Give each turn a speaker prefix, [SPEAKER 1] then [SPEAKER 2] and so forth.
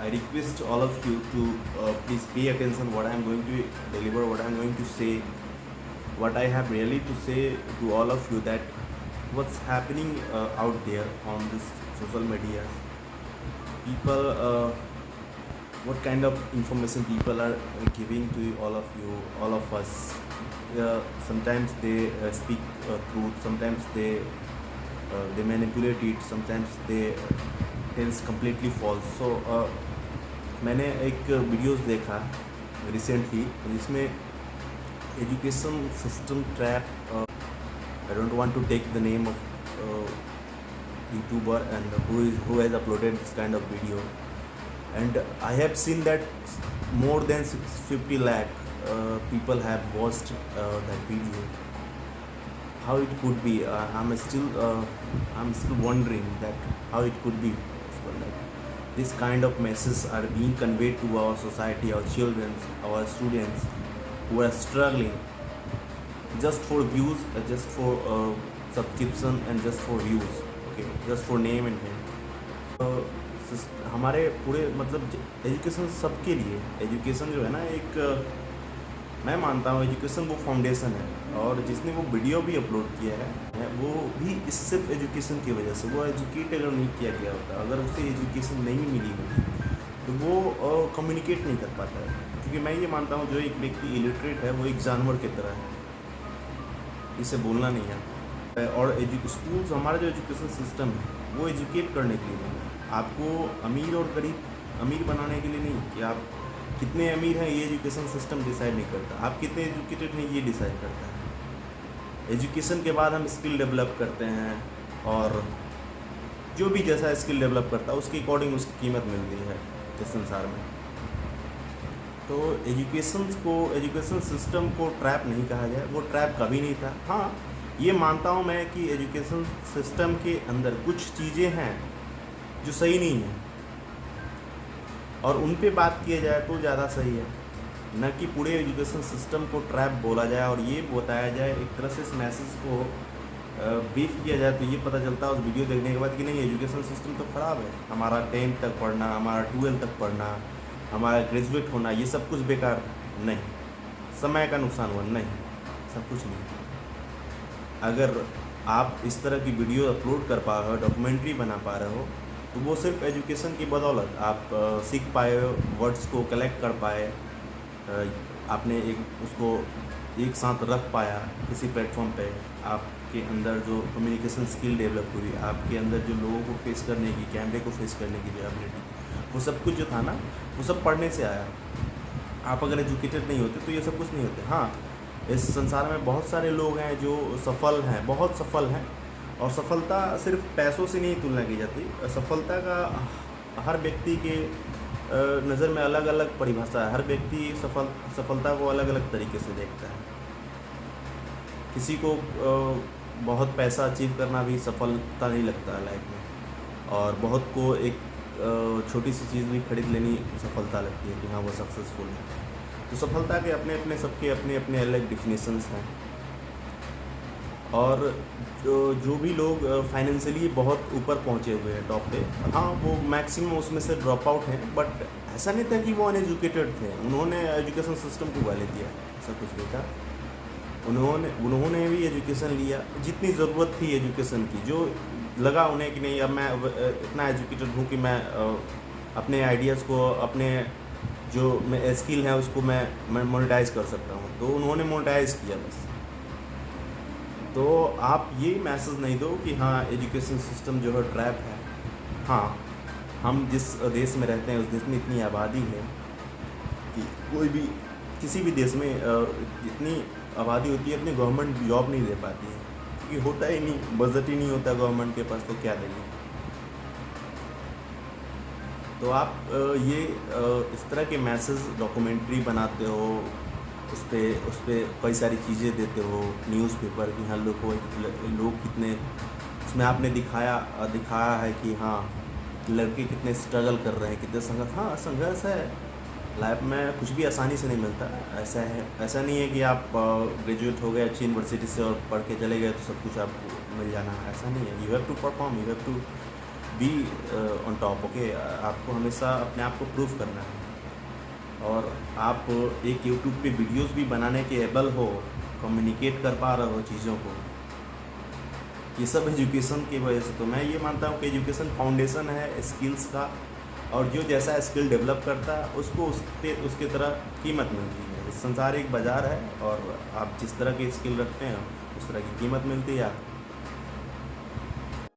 [SPEAKER 1] I request all of you to please pay attention what I am going to deliver, what I am going to say, what I have really to say to all of you, that what's happening out there on this social media. People, what kind of information people are giving to all of you, all of us. Sometimes they speak truth, sometimes they manipulate it, sometimes they tells completely false. So मैंने एक videos देखा recently जिसमें education system trap, I don't want to take the name of YouTuber and who has uploaded this kind of video, and I have seen that more than 650 lakh people have watched that video. How it could be? I'm still wondering that how it could be possible. Like, this kind of messages are being conveyed to our society, our children, our students who are struggling just for views, just for subscription and just for views, okay, just for name and fame. हमारे पूरे मतलब education सबके लिए, education जो है ना, एक मैं मानता हूँ एजुकेशन वो फाउंडेशन है, और जिसने वो वीडियो भी अपलोड किया है वो भी इस सिर्फ एजुकेशन की वजह से, वो एजुकेट अगर नहीं किया गया होता, अगर उसे एजुकेशन नहीं मिली होती तो वो कम्युनिकेट नहीं कर पाता है। क्योंकि मैं ये मानता हूँ जो एक व्यक्ति इलिटरेट है वो एक जानवर की तरह है, इसे बोलना नहीं आता है। और स्कूल्स, हमारा जो एजुकेशन सिस्टम है वो एजुकेट करने के लिए बना है, आपको अमीर और गरीब, अमीर बनाने के लिए नहीं कि आप कितने अमीर हैं ये एजुकेशन सिस्टम डिसाइड नहीं करता, आप कितने एजुकेटेड हैं ये डिसाइड करता है। एजुकेशन के बाद हम स्किल डेवलप करते हैं, और जो भी जैसा स्किल डेवलप करता है उसके अकॉर्डिंग उसकी कीमत मिलती है इस संसार में। तो एजुकेशन सिस्टम को ट्रैप नहीं कहा जाए, वो ट्रैप कभी नहीं था। हाँ, ये मानता हूँ मैं कि एजुकेशन सिस्टम के अंदर कुछ चीज़ें हैं जो सही नहीं हैं, और उन पे बात किया जाए तो ज़्यादा सही है, न कि पूरे एजुकेशन सिस्टम को ट्रैप बोला जाए और ये बताया जाए, एक तरह से इस मैसेज को ब्रीफ किया जाए तो ये पता चलता है उस वीडियो देखने के बाद कि नहीं, एजुकेशन सिस्टम तो ख़राब है, हमारा 10th तक पढ़ना, हमारा 12th तक पढ़ना, हमारा ग्रेजुएट होना, ये सब कुछ बेकार नहीं, समय का नुकसान हुआ नहीं, सब कुछ नहीं। अगर आप इस तरह की वीडियो अपलोड कर पा रहे हो, डॉक्यूमेंट्री बना पा रहे हो, तो वो सिर्फ एजुकेशन की बदौलत आप सीख पाए, वर्ड्स को कलेक्ट कर पाए, आपने उसको एक साथ रख पाया किसी प्लेटफॉर्म पे, आपके अंदर जो कम्युनिकेशन स्किल डेवलप हुई, आपके अंदर जो लोगों को फेस करने की, कैमरे को फेस करने की जो एबिलिटी, वो सब कुछ जो था ना, वो सब पढ़ने से आया। आप अगर एजुकेटेड नहीं होते तो ये सब कुछ नहीं होते। हाँ, इस संसार में बहुत सारे लोग हैं जो सफल हैं, बहुत सफल हैं, और सफलता सिर्फ पैसों से नहीं तुलना की जाती। सफलता का हर व्यक्ति के नज़र में अलग अलग परिभाषा है, हर व्यक्ति सफलता को अलग अलग तरीके से देखता है। किसी को बहुत पैसा अचीव करना भी सफलता नहीं लगता है लाइफ में, और बहुत को एक छोटी सी चीज़ भी खरीद लेनी सफलता लगती है कि हाँ वो सक्सेसफुल है। तो सफलता के अपने अपने सबके अपने अपने अलग डिफिनेशंस हैं, और जो भी लोग फाइनेंशियली बहुत ऊपर पहुंचे हुए हैं टॉप पे, हाँ वो मैक्सिमम उसमें से ड्रॉप आउट हैं, बट ऐसा नहीं था कि वो अनएजुकेटेड थे, उन्होंने एजुकेशन सिस्टम को गाली दिया, ऐसा कुछ नहीं था। उन्होंने भी एजुकेशन लिया जितनी ज़रूरत थी एजुकेशन की, जो लगा उन्हें कि नहीं अब मैं इतना एजुकेटेड हूँ कि मैं अपने आइडियाज़ को, अपने जो मैं स्किल है उसको मैं मोनेटाइज कर सकता हूँ, तो उन्होंने मोनेटाइज किया बस। तो आप ये मैसेज नहीं दो कि हाँ एजुकेशन सिस्टम जो है ट्रैप है। हाँ, हम जिस देश में रहते हैं उस देश में इतनी आबादी है कि कोई भी किसी भी देश में जितनी आबादी होती है उतनी गवर्नमेंट जॉब नहीं दे पाती है, क्योंकि होता ही नहीं, बजट ही नहीं होता गवर्नमेंट के पास, तो क्या देंगे। तो आप ये इस तरह के मैसेज डॉक्यूमेंट्री बनाते हो, उस पर कई सारी चीज़ें देते हो, न्यूज़पेपर की, हाँ लोग कितने उसमें आपने दिखाया है कि हाँ लड़के कितने स्ट्रगल कर रहे हैं, कितने संघर्ष। हाँ, संघर्ष है लाइफ में, कुछ भी आसानी से नहीं मिलता। ऐसा है, ऐसा नहीं है कि आप ग्रेजुएट हो गए अच्छी यूनिवर्सिटी से और पढ़ के चले गए तो सब कुछ आपको मिल जाना, ऐसा नहीं है। You have to perform, you have to be on top. Okay, आपको हमेशा अपने आप को प्रूव करना है, और आप एक यूट्यूब पे वीडियोस भी बनाने के एबल हो, कम्युनिकेट कर पा रहे हो चीज़ों को, ये सब एजुकेशन की वजह से। तो मैं ये मानता हूँ कि एजुकेशन फाउंडेशन है स्किल्स का, और जो जैसा स्किल डेवलप करता है उसको उसके तरह कीमत मिलती है। इस संसार एक बाज़ार है, और आप जिस तरह की स्किल रखते हैं उस तरह की कीमत मिलती है आपको।